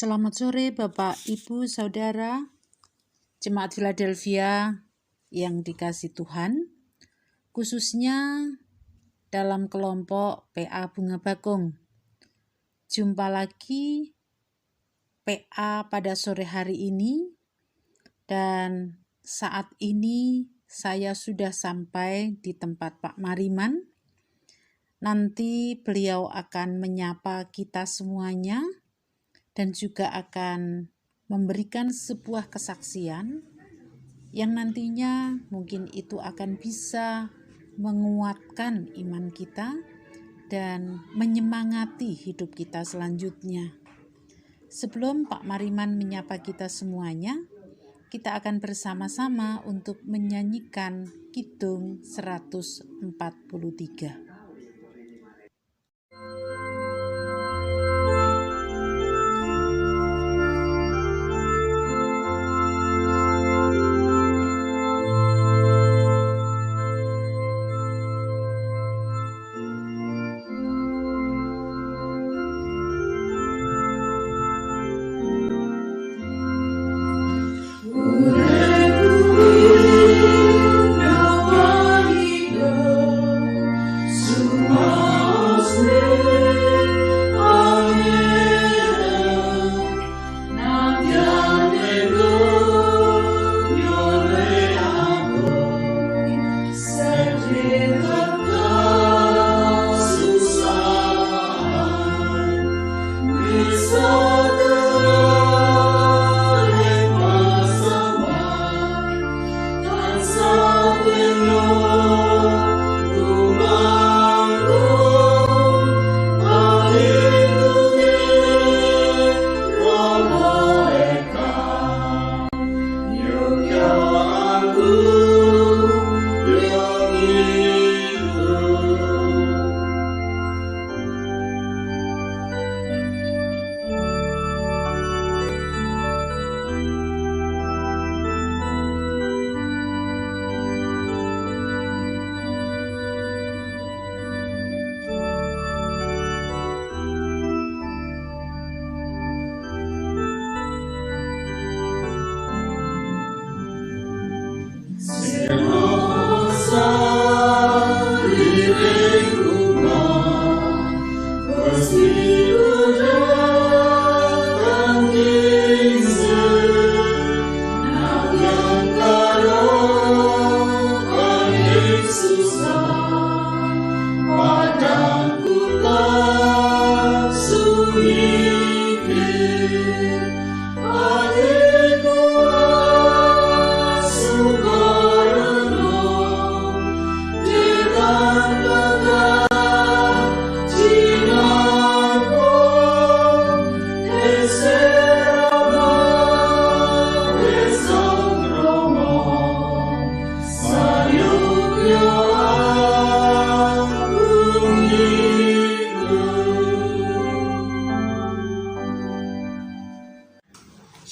Selamat sore Bapak, Ibu, Saudara, Jemaat Philadelphia yang dikasihi Tuhan, khususnya dalam kelompok PA Bunga Bakung. Jumpa lagi PA pada sore hari ini, dan saat ini saya sudah sampai di tempat Pak Mariman. Nanti beliau akan menyapa kita semuanya dan juga akan memberikan sebuah kesaksian yang nantinya mungkin itu akan bisa menguatkan iman kita dan menyemangati hidup kita selanjutnya. Sebelum Pak Mariman menyapa kita semuanya, kita akan bersama-sama untuk menyanyikan Kidung 143.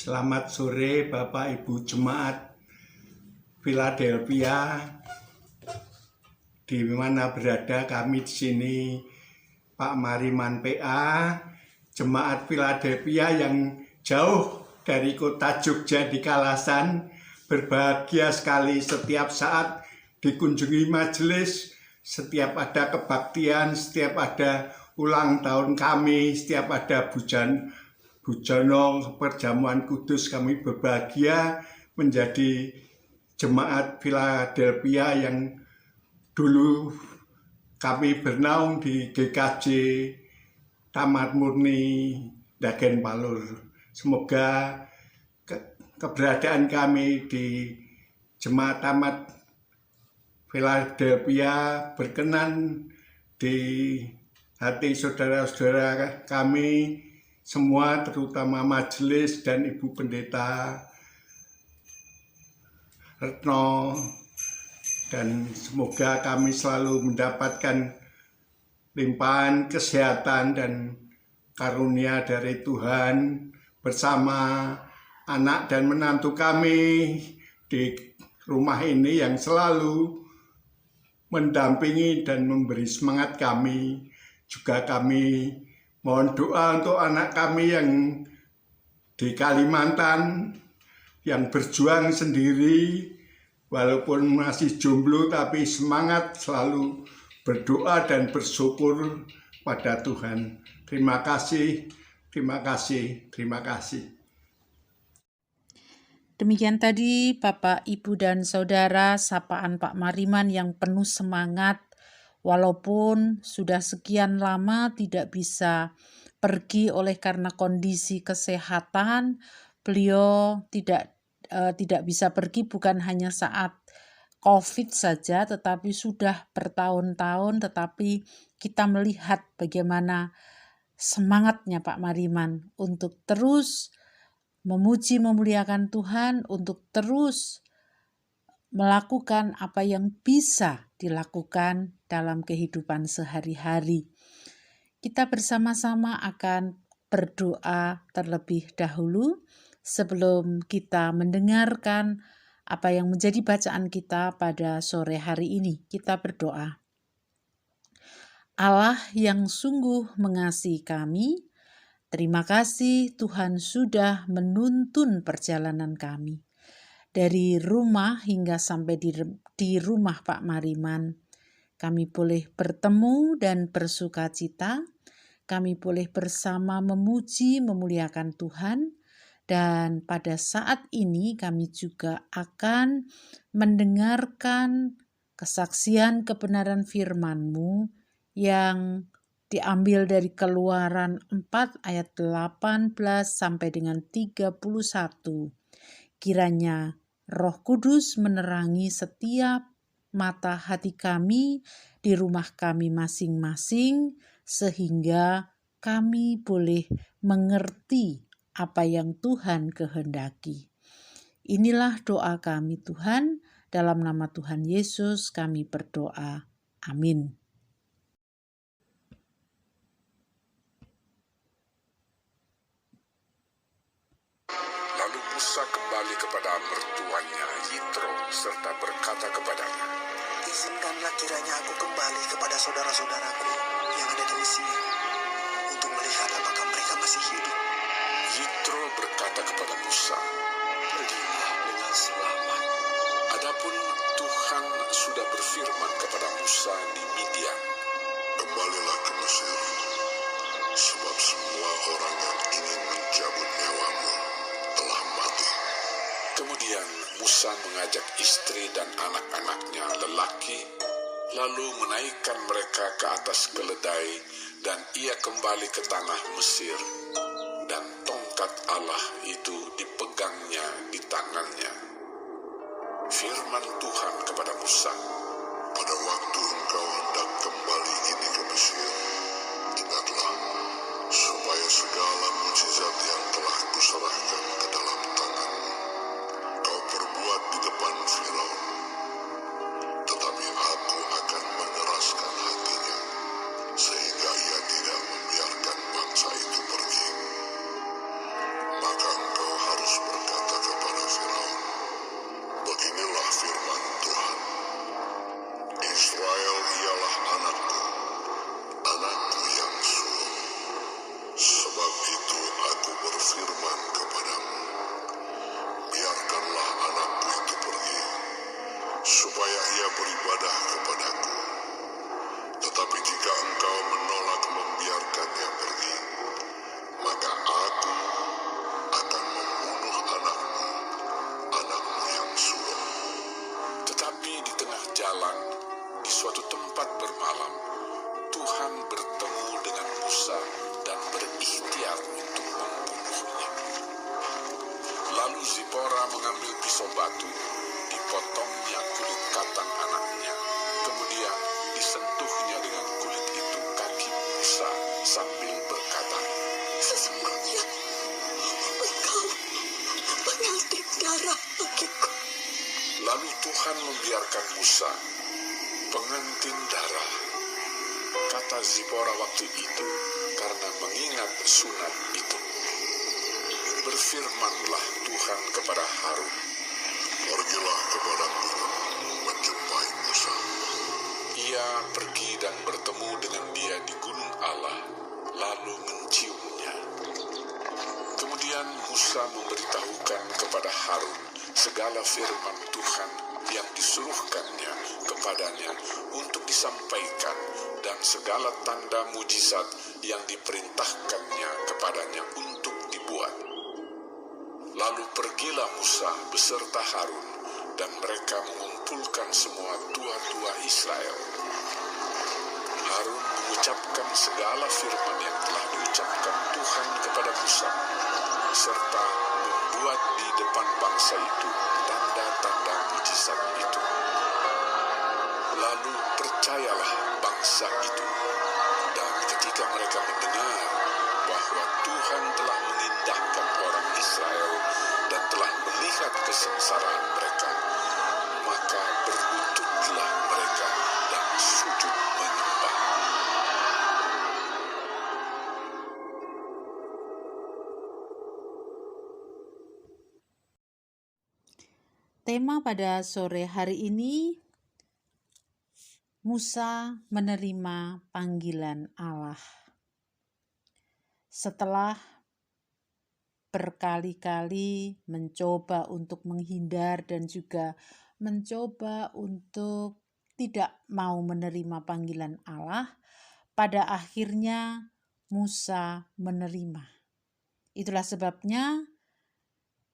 Selamat sore Bapak Ibu Jemaat Philadelphia, di mana berada kami di sini, Pak Mariman PA, Jemaat Philadelphia yang jauh dari kota Jogja di Kalasan, berbahagia sekali setiap saat dikunjungi majelis, setiap ada kebaktian, setiap ada ulang tahun kami, setiap ada Bujono perjamuan kudus, kami berbahagia menjadi jemaat Philadelphia yang dulu kami bernaung di GKJ Tamat Murni Dagen Palur. Semoga keberadaan kami di jemaat Tamat Philadelphia berkenan di hati saudara-saudara kami semua, terutama majelis dan Ibu Pendeta Retno, dan semoga kami selalu mendapatkan limpahan kesehatan dan karunia dari Tuhan bersama anak dan menantu kami di rumah ini yang selalu mendampingi dan memberi semangat kami. Juga kami mohon doa untuk anak kami yang di Kalimantan yang berjuang sendiri, walaupun masih jomblo tapi semangat selalu berdoa dan bersyukur pada Tuhan. Terima kasih, terima kasih, terima kasih. Demikian tadi Bapak, Ibu, dan Saudara sapaan Pak Mariman yang penuh semangat walaupun sudah sekian lama tidak bisa pergi oleh karena kondisi kesehatan. Beliau tidak bisa pergi bukan hanya saat COVID saja, tetapi sudah bertahun-tahun, tetapi kita melihat bagaimana semangatnya Pak Mariman untuk terus memuji memuliakan Tuhan, untuk terus melakukan apa yang bisa dilakukan dalam kehidupan sehari-hari. Kita bersama-sama akan berdoa terlebih dahulu sebelum kita mendengarkan apa yang menjadi bacaan kita pada sore hari ini. Kita berdoa. Allah yang sungguh mengasihi kami, terima kasih Tuhan sudah menuntun perjalanan kami. Dari rumah hingga sampai di rumah Pak Mariman, kami boleh bertemu dan bersukacita, kami boleh bersama memuji memuliakan Tuhan, dan pada saat ini kami juga akan mendengarkan kesaksian kebenaran firman-Mu yang diambil dari Keluaran 4 ayat 18 sampai dengan 31. Kiranya Roh Kudus menerangi setiap mata hati kami di rumah kami masing-masing, sehingga kami boleh mengerti apa yang Tuhan kehendaki. Inilah doa kami Tuhan, dalam nama Tuhan Yesus kami berdoa. Amin. Lalu Musa kembali kepada mertuanya Yitro serta berkata kepadanya, "Izinkanlah kiranya aku kembali kepada saudara-saudaraku yang ada di Mesir untuk melihat apakah mereka masih hidup." Yitro berkata kepada Musa, "Pergilah dengan selamat. Adapun Tuhan sudah berfirman kepada Musa di Midian, kembalilah ke Mesir, sebab semua orang yang ingin mencabut nyawamu telah mati." Kemudian Musa mengajak istri dan anak-anaknya lelaki, lalu menaikkan mereka ke atas keledai, dan ia kembali ke tanah Mesir, dan tongkat Allah itu dipegangnya di tangannya. Firman Tuhan kepada Musa, "Pada waktu engkau hendak kembali ini ke Mesir, ingatlah, supaya segala mukjizat yang telah kuserahkan ke dalam tanganmu, kau perbuat di depan Firaun. Tetapi aku akan mengeraskan hatinya, sehingga ia tidak membiarkan bangsa itu pergi. Maka engkau harus berkata kepada Firaun, beginilah firman Tuhan, Israel ialah anakku, anakku yang sulung. Sebab itu aku berfirman kepadamu, biarkanlah anakku itu pergi, supaya ia beribadah kepadaku. Tetapi jika engkau menolak membiarkannya pergi, maka aku akan membunuh anakmu, anakmu yang sulung." Tetapi di tengah jalan, di suatu tempat bermalam, Tuhan bertemu dengan Musa dan berikhtiar untuk membunuhnya. Lalu Zipora mengambil pisau batu, dipotongnya kulit katang anaknya, kemudian disentuhnya dengan kulit itu kaki Musa sambil berkata, "Sesungguhnya engkau mengalirkan darah bagiku." Lalu Tuhan membiarkan Musa, "Pengantin darah," kata Zipora waktu itu, karena mengingat sunat itu. Berfirmanlah Tuhan kepada Harun, "Pergilah kepada gunung menjumpai Musa." Ia pergi dan bertemu dengan dia di gunung Allah, lalu menciumnya. Kemudian Kemudian Musa memberitahukan kepada Harun segala firman Tuhan yang disuruhkannya kepadanya untuk disampaikan dan segala tanda mujizat yang diperintahkannya kepadanya untuk dibuat. Lalu pergilah Musa beserta Harun dan mereka mengumpulkan semua tua-tua Israel. Harun mengucapkan segala firman yang telah diucapkan Tuhan kepada Musa, serta membuat di depan bangsa itu tanda-tanda mujizat itu. Lalu percayalah bangsa itu, dan ketika mereka mendengar bahwa Tuhan telah mengindahkan orang Israel dan telah melihat kesengsaraan mereka, maka berlututlah mereka dan sujud menyembah. Tema pada sore hari ini, Musa menerima panggilan Allah. Setelah berkali-kali mencoba untuk menghindar dan juga mencoba untuk tidak mau menerima panggilan Allah, pada akhirnya Musa menerima. Itulah sebabnya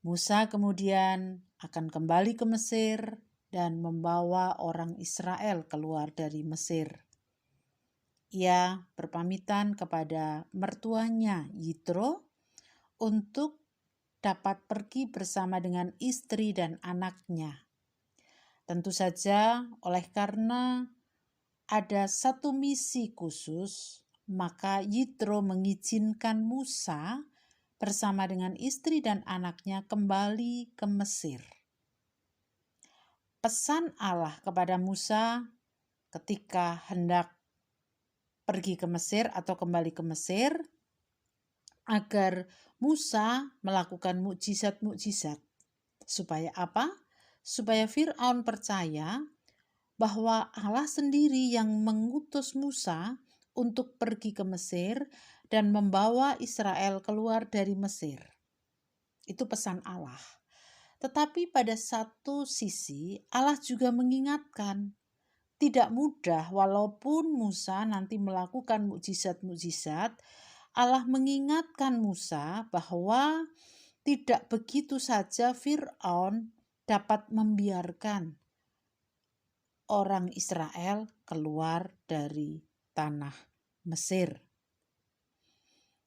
Musa kemudian akan kembali ke Mesir dan membawa orang Israel keluar dari Mesir. Ia berpamitan kepada mertuanya Yitro untuk dapat pergi bersama dengan istri dan anaknya. Tentu saja oleh karena ada satu misi khusus, maka Yitro mengizinkan Musa bersama dengan istri dan anaknya kembali ke Mesir. Pesan Allah kepada Musa ketika hendak pergi ke Mesir atau kembali ke Mesir, agar Musa melakukan mukjizat-mukjizat. Supaya apa? Supaya Fir'aun percaya bahwa Allah sendiri yang mengutus Musa untuk pergi ke Mesir dan membawa Israel keluar dari Mesir. Itu pesan Allah. Tetapi pada satu sisi Allah juga mengingatkan, tidak mudah walaupun Musa nanti melakukan mukjizat-mukjizat, Allah mengingatkan Musa bahwa tidak begitu saja Fir'aun dapat membiarkan orang Israel keluar dari tanah Mesir.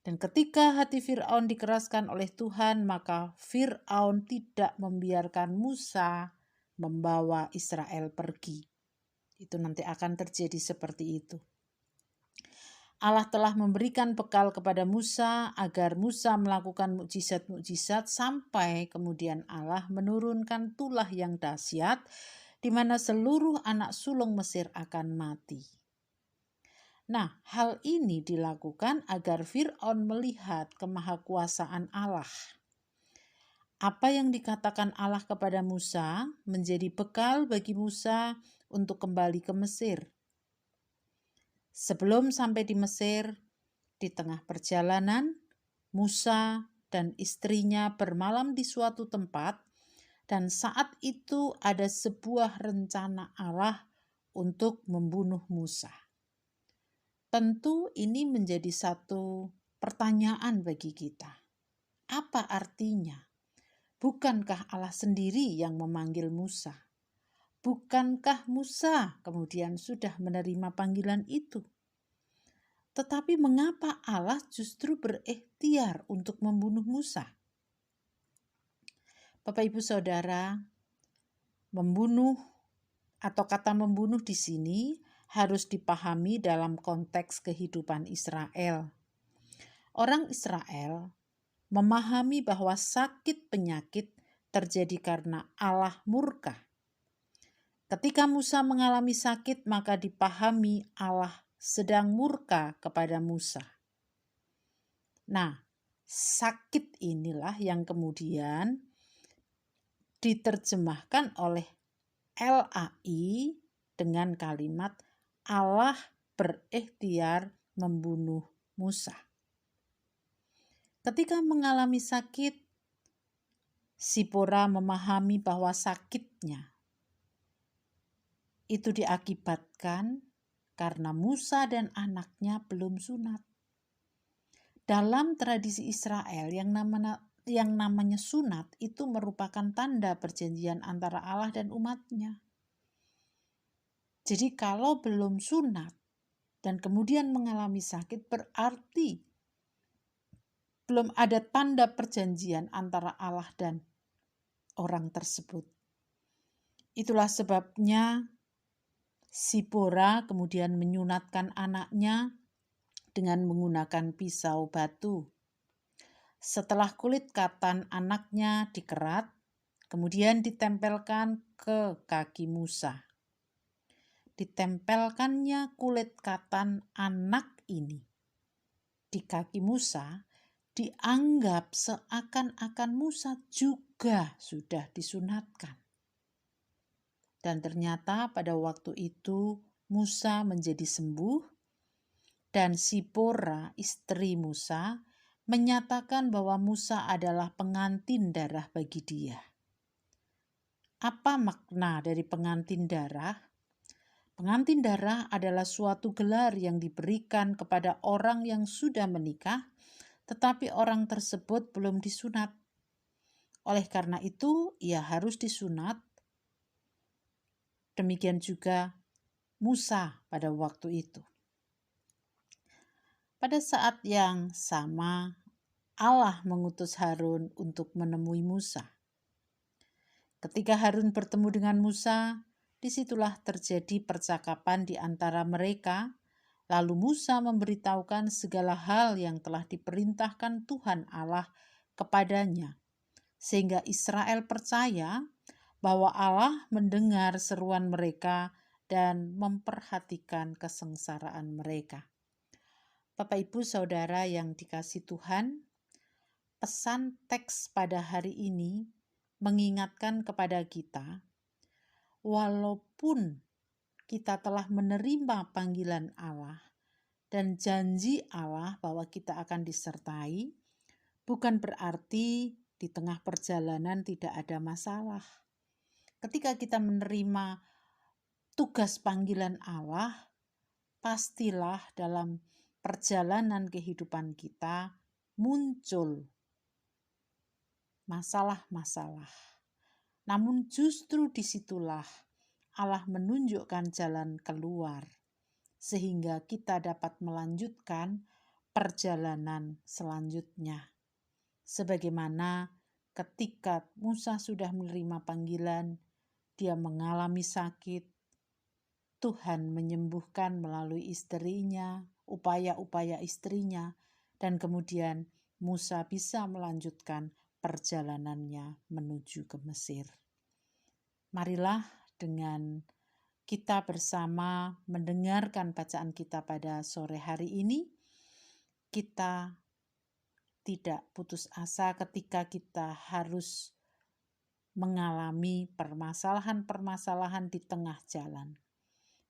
Dan ketika hati Fir'aun dikeraskan oleh Tuhan, maka Fir'aun tidak membiarkan Musa membawa Israel pergi. Itu nanti akan terjadi seperti itu. Allah telah memberikan bekal kepada Musa agar Musa melakukan mukjizat-mukjizat sampai kemudian Allah menurunkan tulah yang dahsyat di mana seluruh anak sulung Mesir akan mati. Nah, hal ini dilakukan agar Fir'aun melihat kemahakuasaan Allah. Apa yang dikatakan Allah kepada Musa menjadi bekal bagi Musa untuk kembali ke Mesir. Sebelum sampai di Mesir, di tengah perjalanan, Musa dan istrinya bermalam di suatu tempat, dan saat itu ada sebuah rencana Allah untuk membunuh Musa. Tentu ini menjadi satu pertanyaan bagi kita. Apa artinya? Bukankah Allah sendiri yang memanggil Musa? Bukankah Musa kemudian sudah menerima panggilan itu? Tetapi mengapa Allah justru berikhtiar untuk membunuh Musa? Bapak Ibu Saudara, membunuh atau kata membunuh di sini harus dipahami dalam konteks kehidupan Israel. Orang Israel memahami bahwa sakit penyakit terjadi karena Allah murka. Ketika Musa mengalami sakit, maka dipahami Allah sedang murka kepada Musa. Nah, sakit inilah yang kemudian diterjemahkan oleh LAI dengan kalimat Allah berikhtiar membunuh Musa. Ketika mengalami sakit, Sipora memahami bahwa sakitnya itu diakibatkan karena Musa dan anaknya belum sunat. Dalam tradisi Israel yang namanya sunat itu merupakan tanda perjanjian antara Allah dan umatnya. Jadi kalau belum sunat dan kemudian mengalami sakit, berarti belum ada tanda perjanjian antara Allah dan orang tersebut. Itulah sebabnya Sipora kemudian menyunatkan anaknya dengan menggunakan pisau batu. Setelah kulit katan anaknya dikerat, kemudian ditempelkan ke kaki Musa. Ditempelkannya kulit katan anak ini di kaki Musa dianggap seakan-akan Musa juga sudah disunatkan. Dan ternyata pada waktu itu Musa menjadi sembuh dan Sipora, istri Musa, menyatakan bahwa Musa adalah pengantin darah bagi dia. Apa makna dari pengantin darah? Pengantin darah adalah suatu gelar yang diberikan kepada orang yang sudah menikah, tetapi orang tersebut belum disunat. Oleh karena itu, ia harus disunat. Demikian juga Musa pada waktu itu. Pada saat yang sama, Allah mengutus Harun untuk menemui Musa. Ketika Harun bertemu dengan Musa, disitulah terjadi percakapan di antara mereka. Lalu Musa memberitahukan segala hal yang telah diperintahkan Tuhan Allah kepadanya, sehingga Israel percaya bahwa Allah mendengar seruan mereka dan memperhatikan kesengsaraan mereka. Bapak, Ibu, Saudara yang dikasihi Tuhan, pesan teks pada hari ini mengingatkan kepada kita, walaupun kita telah menerima panggilan Allah dan janji Allah bahwa kita akan disertai, bukan berarti di tengah perjalanan tidak ada masalah. Ketika kita menerima tugas panggilan Allah, pastilah dalam perjalanan kehidupan kita muncul masalah-masalah. Namun justru disitulah Allah menunjukkan jalan keluar, sehingga kita dapat melanjutkan perjalanan selanjutnya. Sebagaimana ketika Musa sudah menerima panggilan, dia mengalami sakit, Tuhan menyembuhkan melalui istrinya, upaya-upaya istrinya, dan kemudian Musa bisa melanjutkan perjalanannya menuju ke Mesir. Marilah dengan kita bersama mendengarkan bacaan kita pada sore hari ini, kita tidak putus asa ketika kita harus mengalami permasalahan-permasalahan di tengah jalan.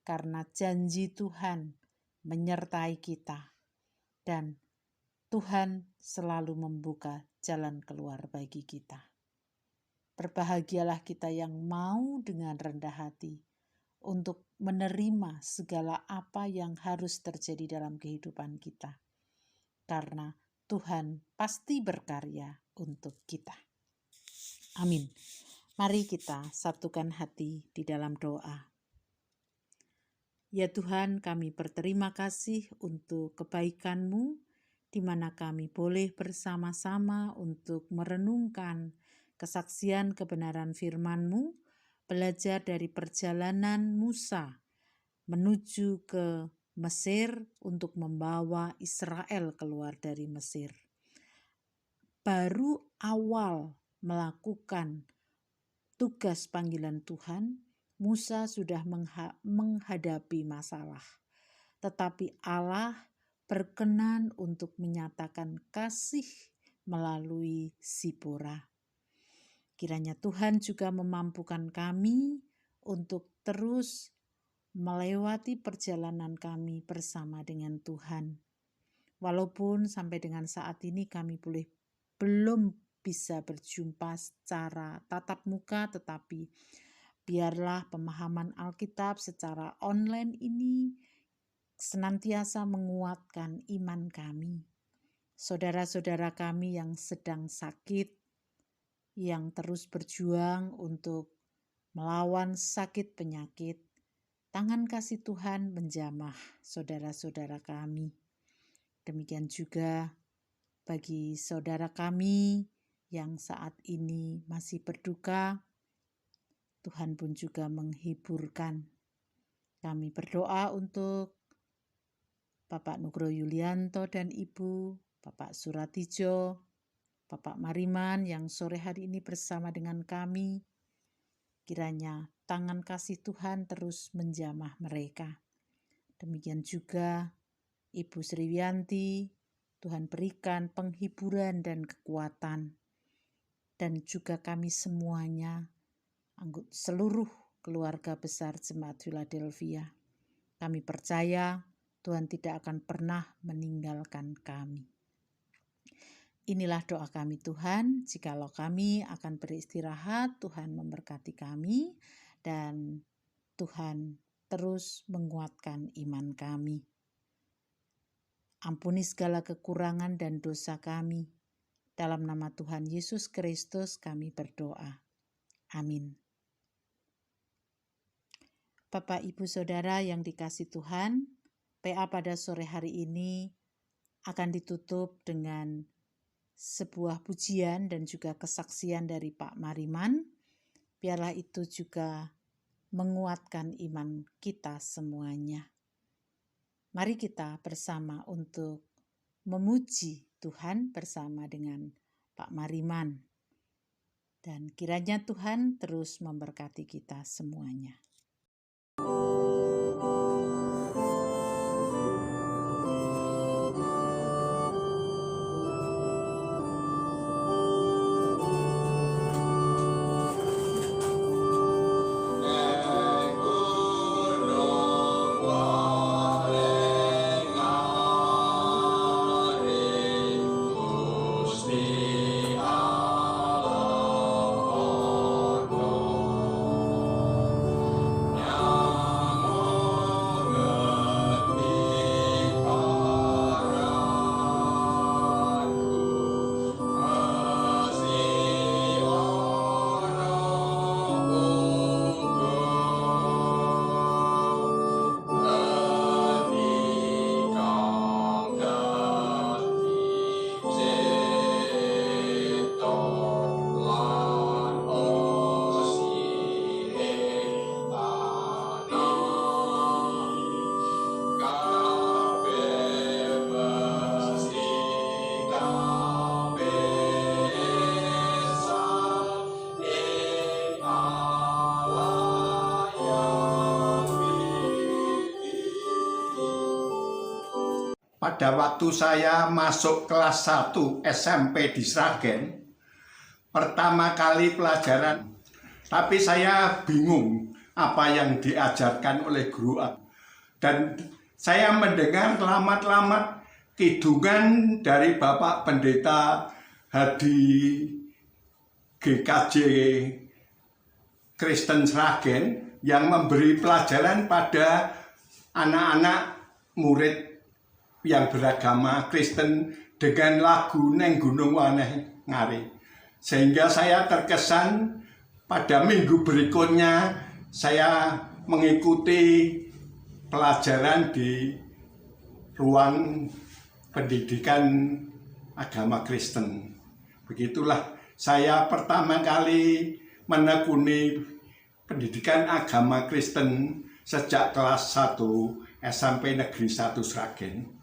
Karena janji Tuhan menyertai kita dan Tuhan selalu membuka jalan keluar bagi kita. Berbahagialah kita yang mau dengan rendah hati untuk menerima segala apa yang harus terjadi dalam kehidupan kita. Karena Tuhan pasti berkarya untuk kita. Amin. Mari kita satukan hati di dalam doa. Ya Tuhan, kami berterima kasih untuk kebaikan-Mu, di mana kami boleh bersama-sama untuk merenungkan kesaksian kebenaran firman-Mu, belajar dari perjalanan Musa menuju ke Mesir untuk membawa Israel keluar dari Mesir. Baru awal melakukan tugas panggilan Tuhan, Musa sudah menghadapi masalah. Tetapi Allah berkenan untuk menyatakan kasih melalui Sipora. Kiranya Tuhan juga memampukan kami untuk terus melewati perjalanan kami bersama dengan Tuhan. Walaupun sampai dengan saat ini kami belum bisa berjumpa secara tatap muka, tetapi biarlah pemahaman Alkitab secara online ini senantiasa menguatkan iman kami. Saudara-saudara kami yang sedang sakit, yang terus berjuang untuk melawan sakit penyakit, tangan kasih Tuhan menjamah saudara-saudara kami. Demikian juga bagi saudara kami yang saat ini masih berduka, Tuhan pun juga menghiburkan. Kami berdoa untuk Bapak Nugroho Yulianto dan Ibu, Bapak Suratijo, Bapak Mariman yang sore hari ini bersama dengan kami. Kiranya tangan kasih Tuhan terus menjamah mereka. Demikian juga Ibu Sriwiyanti, Tuhan berikan penghiburan dan kekuatan. Dan juga kami semuanya, seluruh keluarga besar Jemaat Philadelphia. Kami percaya Tuhan tidak akan pernah meninggalkan kami. Inilah doa kami Tuhan, jikalau kami akan beristirahat, Tuhan memberkati kami dan Tuhan terus menguatkan iman kami. Ampuni segala kekurangan dan dosa kami. Dalam nama Tuhan Yesus Kristus kami berdoa. Amin. Bapak, Ibu, Saudara yang dikasihi Tuhan, PA pada sore hari ini akan ditutup dengan sebuah pujian dan juga kesaksian dari Pak Mariman. Biarlah itu juga menguatkan iman kita semuanya. Mari kita bersama untuk memuji Tuhan bersama dengan Pak Mariman. Dan kiranya Tuhan terus memberkati kita semuanya. Pada waktu saya masuk kelas 1 SMP di Sragen, pertama kali pelajaran, tapi saya bingung apa yang diajarkan oleh guru. Dan saya mendengar lamat-lamat kidungan dari Bapak Pendeta Hadi GKJ Kristen Sragen yang memberi pelajaran pada anak-anak murid yang beragama Kristen dengan lagu Neng Gunung Waneh Ngari. Sehingga saya terkesan pada minggu berikutnya saya mengikuti pelajaran di ruang pendidikan agama Kristen. Begitulah saya pertama kali menekuni pendidikan agama Kristen sejak kelas 1 SMP Negeri 1 Sragen.